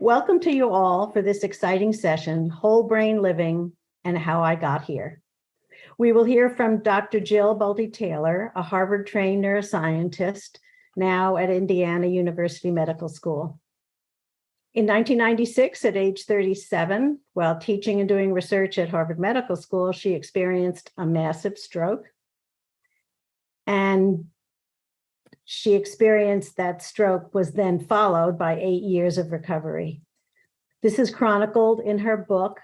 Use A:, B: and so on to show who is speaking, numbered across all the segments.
A: Welcome to you all for this exciting session, Whole Brain Living and How I Got Here. We will hear from Dr. Jill Bolte Taylor, a Harvard-trained neuroscientist, now at Indiana University Medical School. In 1996, at age 37, while teaching and doing research at Harvard Medical School, she experienced a massive stroke. And she experienced that stroke was then followed by 8 years of recovery. This is chronicled in her book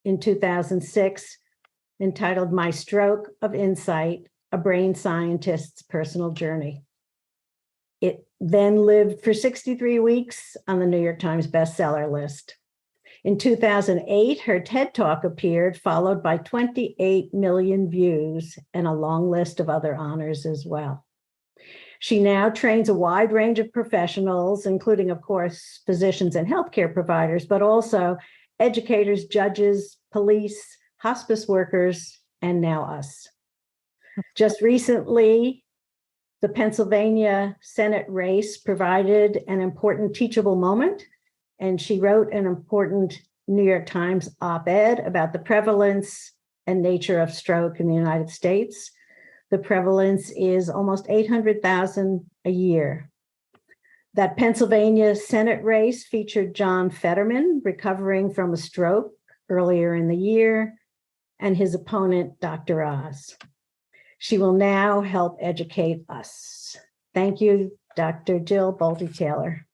A: in 2006, entitled My Stroke of Insight, A Brain Scientist's Personal Journey. It then lived for 63 weeks on the New York Times bestseller list. In 2008, her TED Talk appeared, followed by 28 million views and a long list of other honors as well. She now trains a wide range of professionals, including, of course, physicians and healthcare providers, but also educators, judges, police, hospice workers, and now us. Just recently, the Pennsylvania Senate race provided an important teachable moment, and she wrote an important New York Times op-ed about the prevalence and nature of stroke in the United States. The prevalence is almost 800,000 a year. That Pennsylvania Senate race featured John Fetterman recovering from a stroke earlier in the year, and his opponent, Dr. Oz. She will now help educate us. Thank you, Dr. Jill Bolte Taylor.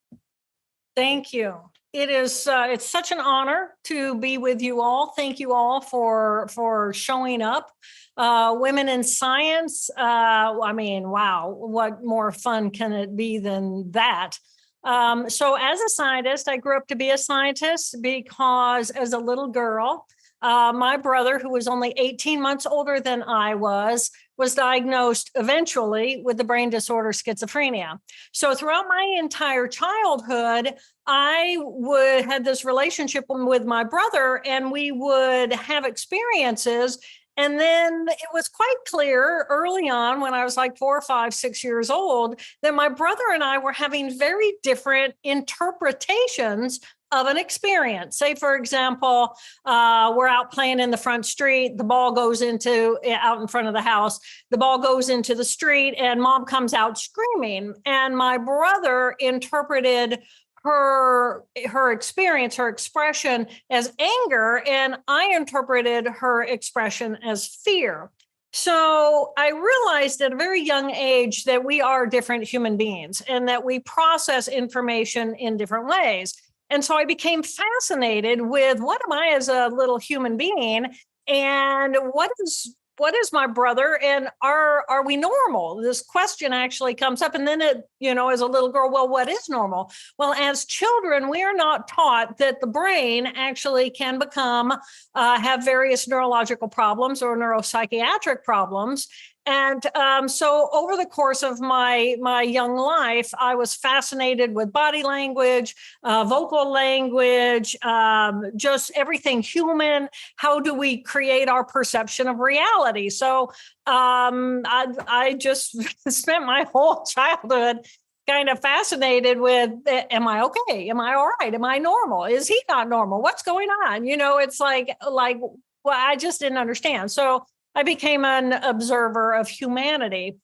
B: Thank you. It's such an honor to be with you all. Thank you all for showing up. Women in science, wow, what more fun can it be than that? So as a scientist, I grew up to be a scientist because as a little girl, my brother, who was only 18 months older than I was diagnosed eventually with the brain disorder schizophrenia. So throughout my entire childhood, I had this relationship with my brother, and we would have experiences. And then it was quite clear early on when I was like 4, 5, 6 years old that my brother and I were having very different interpretations of an experience. Say, for example, we're out playing in the front street. The ball goes out in front of the house. The ball goes into the street and mom comes out screaming. And my brother interpreted her experience, her expression as anger, and I interpreted her expression as fear. So I realized at a very young age that we are different human beings and that we process information in different ways. And so I became fascinated with what am I as a little human being, and what is my brother, and are we normal? This question actually comes up. And then as a little girl, well, what is normal? Well, as children, we are not taught that the brain actually can have various neurological problems or neuropsychiatric problems. And so over the course of my young life, I was fascinated with body language, vocal language, just everything human. How do we create our perception of reality? So I just spent my whole childhood kind of fascinated with, am I okay? Am I all right? Am I normal? Is he not normal? What's going on? It's like, well, I just didn't understand. So I became an observer of humanity.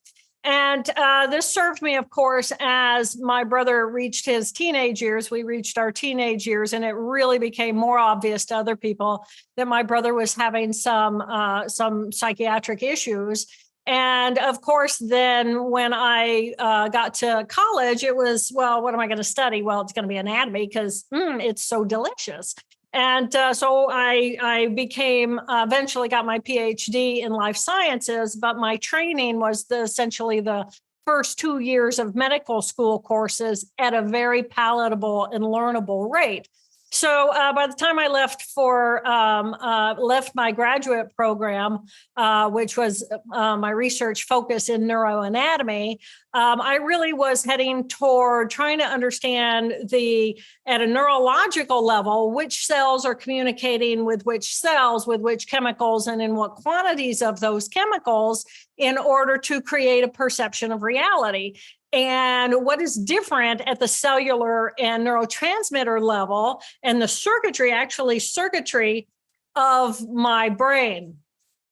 B: And this served me, of course, as my brother reached his teenage years. We reached our teenage years, and it really became more obvious to other people that my brother was having some psychiatric issues. And of course, then when I got to college, it was, well, what am I going to study? Well, it's going to be anatomy because it's so delicious. And so I eventually got my PhD in life sciences, but my training was essentially the first 2 years of medical school courses at a very palatable and learnable rate. So by the time I left my graduate program, which was my research focus in neuroanatomy, I really was heading toward trying to understand at a neurological level, which cells are communicating with which cells, with which chemicals, and in what quantities of those chemicals in order to create a perception of reality. And what is different at the cellular and neurotransmitter level and the circuitry of my brain.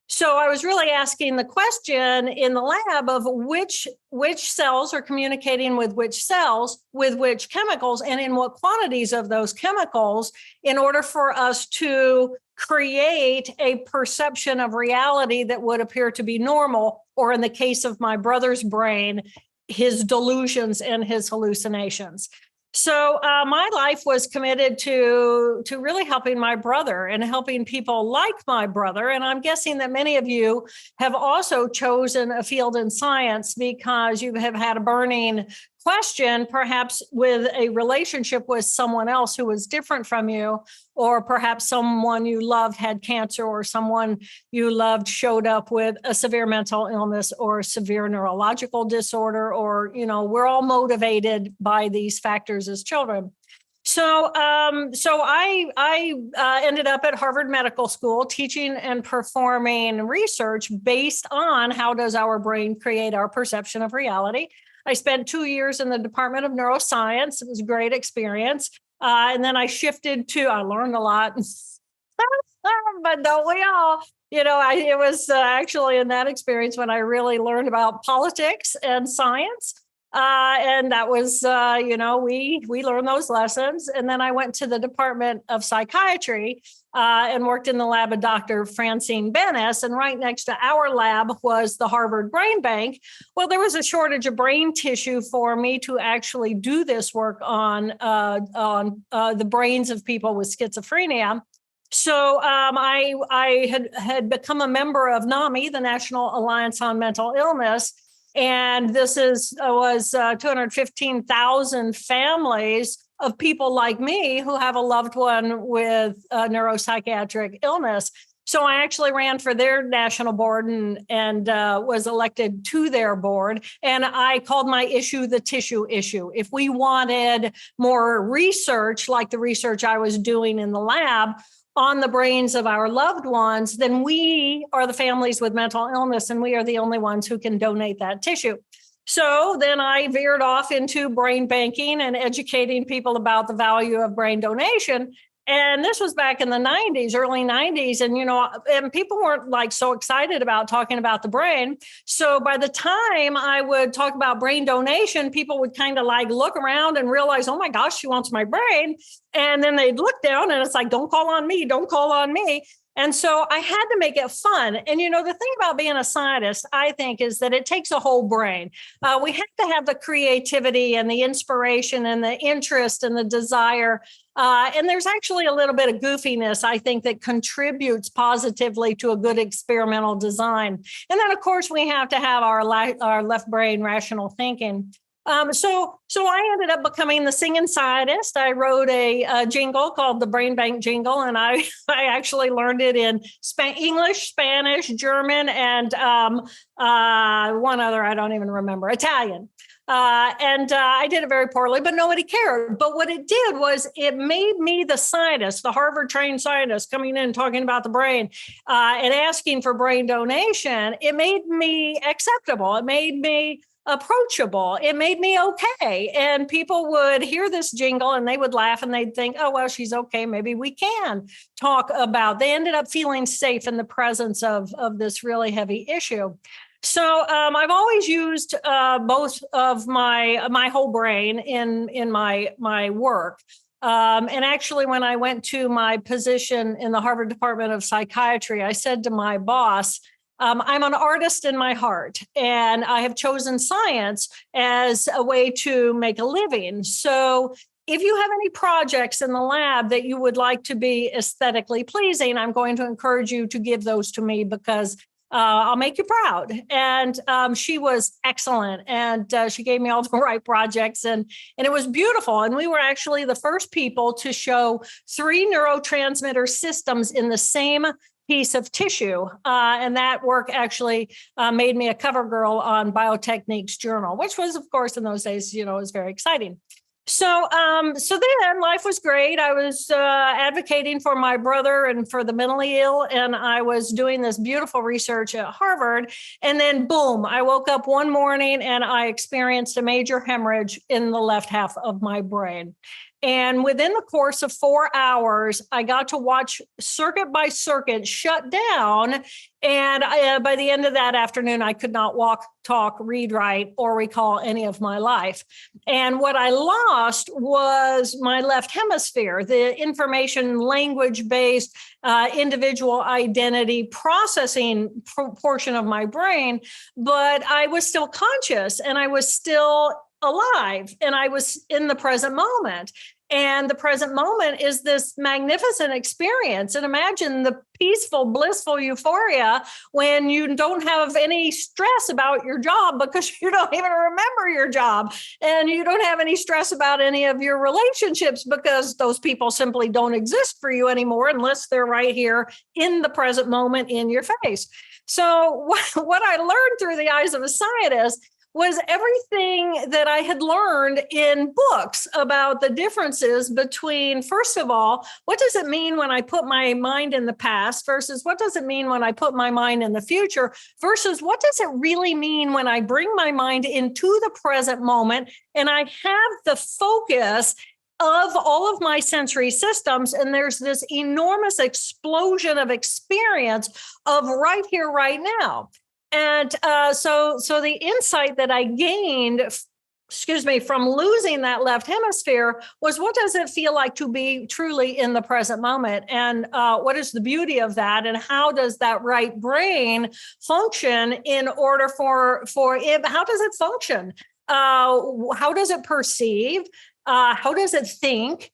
B: So I was really asking the question in the lab of which cells are communicating with which cells, with which chemicals, and in what quantities of those chemicals, in order for us to create a perception of reality that would appear to be normal, or in the case of my brother's brain, his delusions and his hallucinations. So my life was committed to really helping my brother and helping people like my brother. And I'm guessing that many of you have also chosen a field in science because you have had a burning question, perhaps with a relationship with someone else who was different from you, or perhaps someone you loved had cancer, or someone you loved showed up with a severe mental illness or severe neurological disorder, or, we're all motivated by these factors as children. So I ended up at Harvard Medical School teaching and performing research based on how does our brain create our perception of reality. I spent 2 years in the Department of Neuroscience. It was a great experience. And then I learned a lot, but don't we all? It was actually in that experience when I really learned about politics and science. And that was, we learned those lessons. And then I went to the Department of Psychiatry and worked in the lab of Dr. Francine Bennis. And right next to our lab was the Harvard Brain Bank. Well, there was a shortage of brain tissue for me to actually do this work on the brains of people with schizophrenia. So I had become a member of NAMI, the National Alliance on Mental Illness. And this was 215,000 families of people like me who have a loved one with neuropsychiatric illness. So I actually ran for their national board and was elected to their board. And I called my issue the tissue issue. If we wanted more research, like the research I was doing in the lab, on the brains of our loved ones, then we are the families with mental illness, and we are the only ones who can donate that tissue. So then I veered off into brain banking and educating people about the value of brain donation. And this was back in the 90s, early 90s. And, and people weren't so excited about talking about the brain. So by the time I would talk about brain donation, people would kind of look around and realize, oh my gosh, she wants my brain. And then they'd look down and it's like, don't call on me, don't call on me. And so I had to make it fun. And, the thing about being a scientist, I think, is that it takes a whole brain. We have to have the creativity and the inspiration and the interest and the desire. And there's actually a little bit of goofiness, I think, that contributes positively to a good experimental design. And then, of course, we have to have our left brain rational thinking. So I ended up becoming the singing scientist. I wrote a jingle called the Brain Bank Jingle, and I actually learned it in English, Spanish, German, and one other I don't even remember, Italian. And I did it very poorly, but nobody cared. But what it did was it made me the scientist, the Harvard-trained scientist coming in talking about the brain and asking for brain donation. It made me acceptable. It made me approachable. It made me okay. And people would hear this jingle and they would laugh and they'd think, oh, well, she's okay. Maybe we can talk about. They ended up feeling safe in the presence of this really heavy issue. So I've always used both of my whole brain in my work. And actually, when I went to my position in the Harvard Department of Psychiatry, I said to my boss, I'm an artist in my heart, and I have chosen science as a way to make a living. So if you have any projects in the lab that you would like to be aesthetically pleasing, I'm going to encourage you to give those to me because I'll make you proud. And she was excellent. And she gave me all the right projects and it was beautiful. And we were actually the first people to show 3 neurotransmitter systems in the same piece of tissue. And that work actually made me a cover girl on Biotechniques Journal, which was, of course, in those days, was very exciting. So then life was great. I was advocating for my brother and for the mentally ill, and I was doing this beautiful research at Harvard. And then, boom, I woke up one morning and I experienced a major hemorrhage in the left half of my brain. And within the course of 4 hours, I got to watch circuit by circuit shut down. And by the end of that afternoon, I could not walk, talk, read, write, or recall any of my life. And what I lost was my left hemisphere, the information language-based individual identity processing portion of my brain. But I was still conscious and I was still alive and I was in the present moment. And the present moment is this magnificent experience. And imagine the peaceful, blissful euphoria when you don't have any stress about your job because you don't even remember your job. And you don't have any stress about any of your relationships because those people simply don't exist for you anymore unless they're right here in the present moment in your face. So what I learned through the eyes of a scientist was everything that I had learned in books about the differences between, first of all, what does it mean when I put my mind in the past versus what does it mean when I put my mind in the future versus what does it really mean when I bring my mind into the present moment and I have the focus of all of my sensory systems, and there's this enormous explosion of experience of right here, right now. And so the insight that I gained, from losing that left hemisphere was what does it feel like to be truly in the present moment? And what is the beauty of that? And how does that right brain function in order for it? How does it function? How does it perceive? How does it think?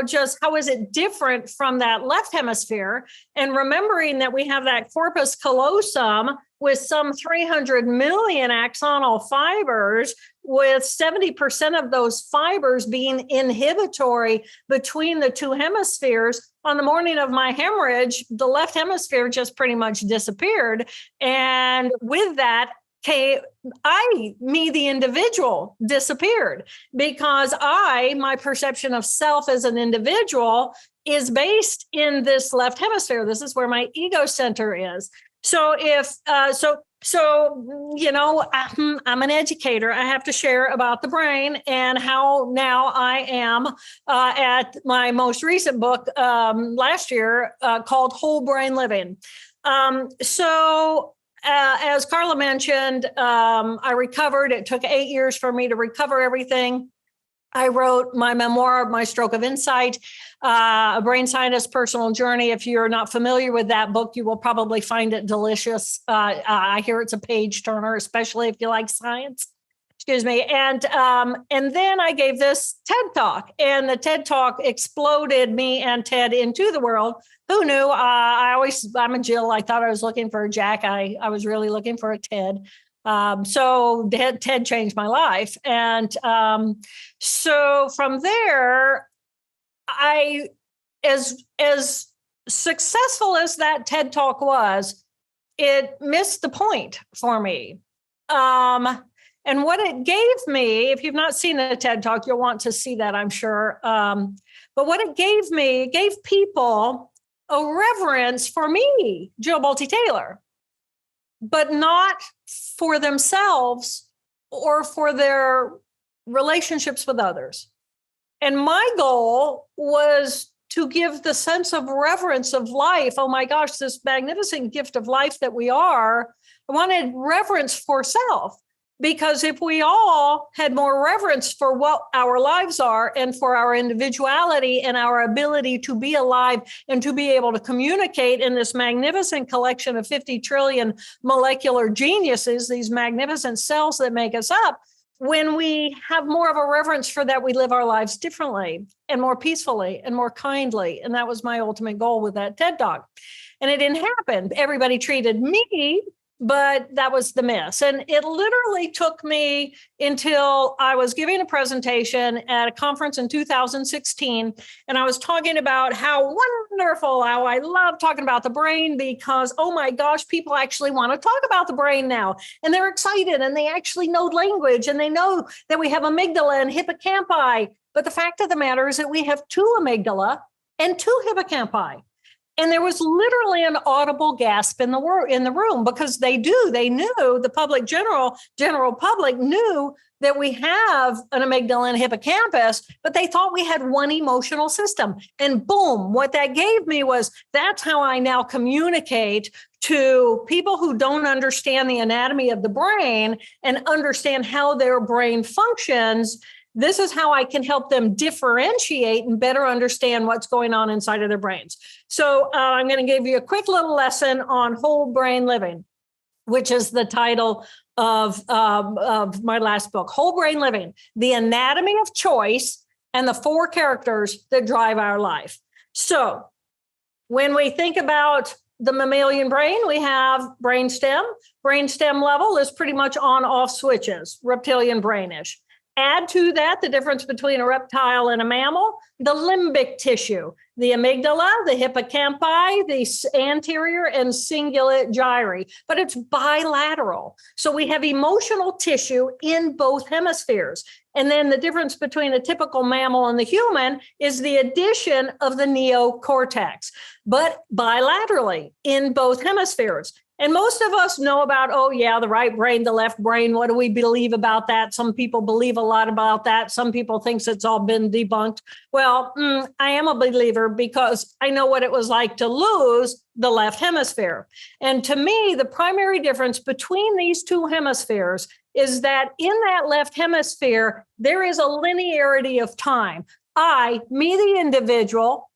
B: Just how is it different from that left hemisphere? And remembering that we have that corpus callosum with some 300 million axonal fibers, with 70% of those fibers being inhibitory between the two hemispheres. On the morning of my hemorrhage, the left hemisphere just pretty much disappeared. And with that, the individual disappeared because my perception of self as an individual is based in this left hemisphere. This is where my ego center is. So I'm an educator. I have to share about the brain and how now I am at my most recent book last year called Whole Brain Living. As Karla mentioned, I recovered. It took 8 years for me to recover everything. I wrote my memoir, My Stroke of Insight, A Brain Scientist's Personal Journey. If you're not familiar with that book, you will probably find it delicious. I hear it's a page turner, especially if you like science. Excuse me. And then I gave this TED Talk, and the TED Talk exploded me and Ted into the world. Who knew? I'm a Jill. I thought I was looking for a Jack. I was really looking for a Ted. So Ted changed my life. And so from there, as successful as that TED Talk was, it missed the point for me. And what it gave me, if you've not seen the TED Talk, you'll want to see that, I'm sure. But what it gave people a reverence for me, Jill Bolte Taylor, but not for themselves or for their relationships with others. And my goal was to give the sense of reverence of life. Oh my gosh, this magnificent gift of life that we are. I wanted reverence for self. Because if we all had more reverence for what our lives are and for our individuality and our ability to be alive and to be able to communicate in this magnificent collection of 50 trillion molecular geniuses, these magnificent cells that make us up, when we have more of a reverence for that, we live our lives differently and more peacefully and more kindly. And that was my ultimate goal with that TED Talk. And it didn't happen. Everybody treated me, but that was the miss. And it literally took me until I was giving a presentation at a conference in 2016. And I was talking about how wonderful. How I love talking about the brain because, oh my gosh, people actually want to talk about the brain now. And they're excited and they actually know language and they know that we have amygdala and hippocampi. But the fact of the matter is that we have 2 amygdala and 2 hippocampi. And there was literally an audible gasp in the room because they knew, the general public knew that we have an amygdala and hippocampus, but they thought we had one emotional system. And boom, what that gave me was that's how I now communicate to people who don't understand the anatomy of the brain and understand how their brain functions. This is how I can help them differentiate and better understand what's going on inside of their brains. So I'm going to give you a quick little lesson on whole brain living, which is the title of my last book, Whole Brain Living, The Anatomy of Choice and the 4 Characters That Drive Our Life. So when we think about the mammalian brain, we have brainstem. Brainstem level is pretty much on-off switches, reptilian brainish. Add to that the difference between a reptile and a mammal, the limbic tissue, the amygdala, the hippocampi, the anterior and cingulate gyri, but it's bilateral. So we have emotional tissue in both hemispheres. And then the difference between a typical mammal and the human is the addition of the neocortex, but bilaterally in both hemispheres. And most of us know about, oh, yeah, the right brain, the left brain. What do we believe about that? Some people believe a lot about that. Some people think it's all been debunked. Well, I am a believer because I know what it was like to lose the left hemisphere. And to me, the primary difference between these 2 hemispheres is that in that left hemisphere, there is a linearity of time. Me, the individual,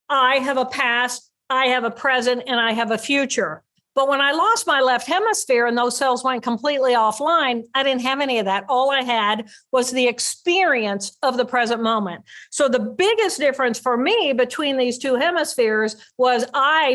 B: I have a past, I have a present, and I have a future. But when I lost my left hemisphere and those cells went completely offline, I didn't have any of that. All I had was the experience of the present moment. So the biggest difference for me between these 2 hemispheres was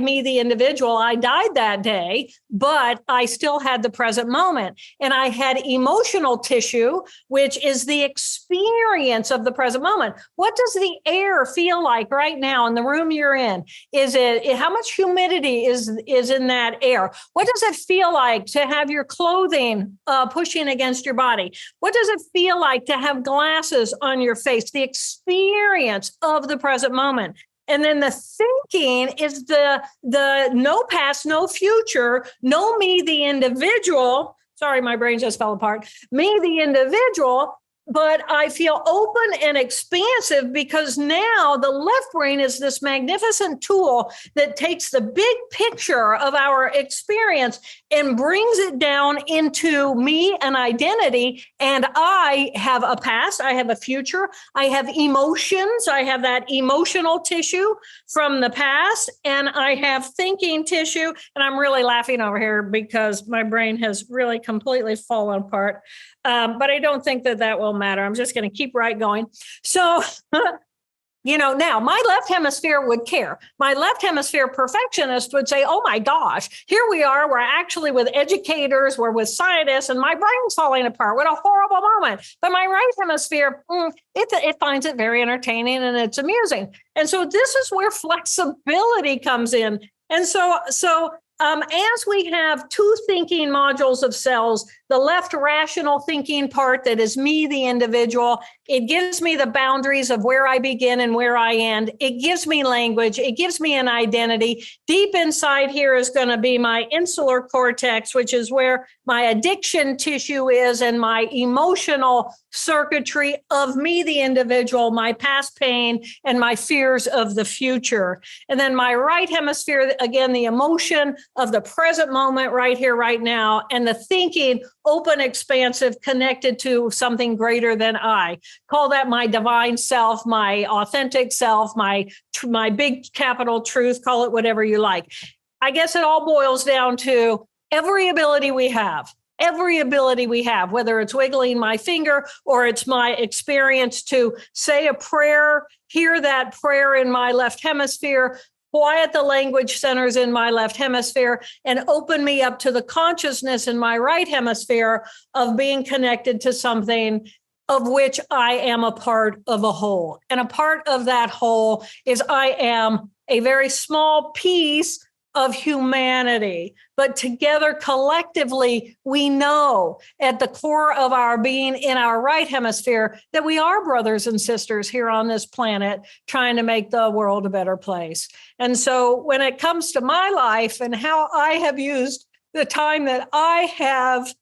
B: me, the individual, I died that day, but I still had the present moment. And I had emotional tissue, which is the experience of the present moment. What does the air feel like right now in the room you're in? How much humidity is in that air? What does it feel like to have your clothing pushing against your body? What does it feel like to have glasses on your face? The experience of the present moment. And then the thinking is the no past, no future, no me, the individual. Sorry, my brain just fell apart. Me, the individual. But I feel open and expansive because now the left brain is this magnificent tool that takes the big picture of our experience and brings it down into me, an identity. And I have a past, I have a future, I have emotions, I have that emotional tissue from the past, and I have thinking tissue. And I'm really laughing over here because my brain has really completely fallen apart. But I don't think that will matter. I'm just going to keep right going. So, now my left hemisphere would care. My left hemisphere perfectionist would say, oh my gosh, here we are. We're actually with educators, we're with scientists, and my brain's falling apart. What a horrible moment. But my right hemisphere, it finds it very entertaining and it's amusing. And so this is where flexibility comes in. And so as we have 2 thinking modules of cells, the left rational thinking part that is me, the individual, it gives me the boundaries of where I begin and where I end. It gives me language. It gives me an identity. Deep inside here is going to be my insular cortex, which is where my addiction tissue is and my emotional circuitry of me, the individual, my past pain, and my fears of the future. And then my right hemisphere, again, the emotion of the present moment right here, right now, and the thinking, open, expansive, connected to something greater than I. Call that my divine self, my authentic self, my big capital truth, call it whatever you like. I guess it all boils down to every ability we have, whether it's wiggling my finger or it's my experience to say a prayer, hear that prayer in my left hemisphere, quiet the language centers in my left hemisphere, and open me up to the consciousness in my right hemisphere of being connected to something of which I am a part of a whole. And a part of that whole is I am a very small piece of humanity. But together, collectively, we know at the core of our being in our right hemisphere that we are brothers and sisters here on this planet trying to make the world a better place. And so when it comes to my life and how I have used the time that I have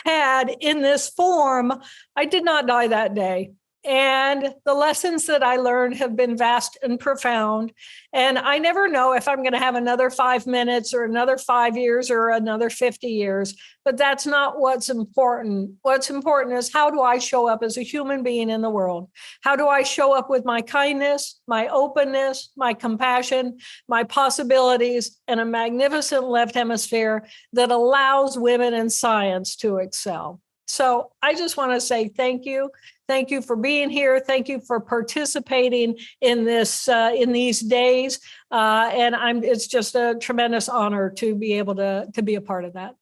B: had in this form, I did not die that day. And the lessons that I learned have been vast and profound. And I never know if I'm going to have another 5 minutes or another 5 years or another 50 years, but that's not what's important. What's important is, how do I show up as a human being in the world? How do I show up with my kindness, my openness, my compassion, my possibilities, and a magnificent left hemisphere that allows women in science to excel? So I just want to say thank you. Thank you for being here. Thank you for participating in this in these days. And it's just a tremendous honor to be able to be a part of that.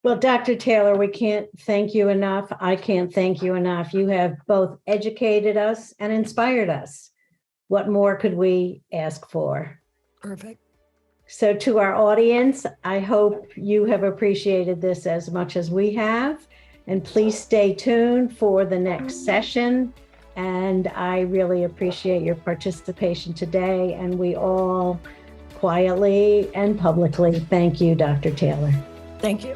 A: Well, Dr. Taylor, we can't thank you enough. I can't thank you enough. You have both educated us and inspired us. What more could we ask for?
B: Perfect.
A: So to our audience, I hope you have appreciated this as much as we have. And please stay tuned for the next session. And I really appreciate your participation today. And we all quietly and publicly thank you, Dr. Taylor.
B: Thank you.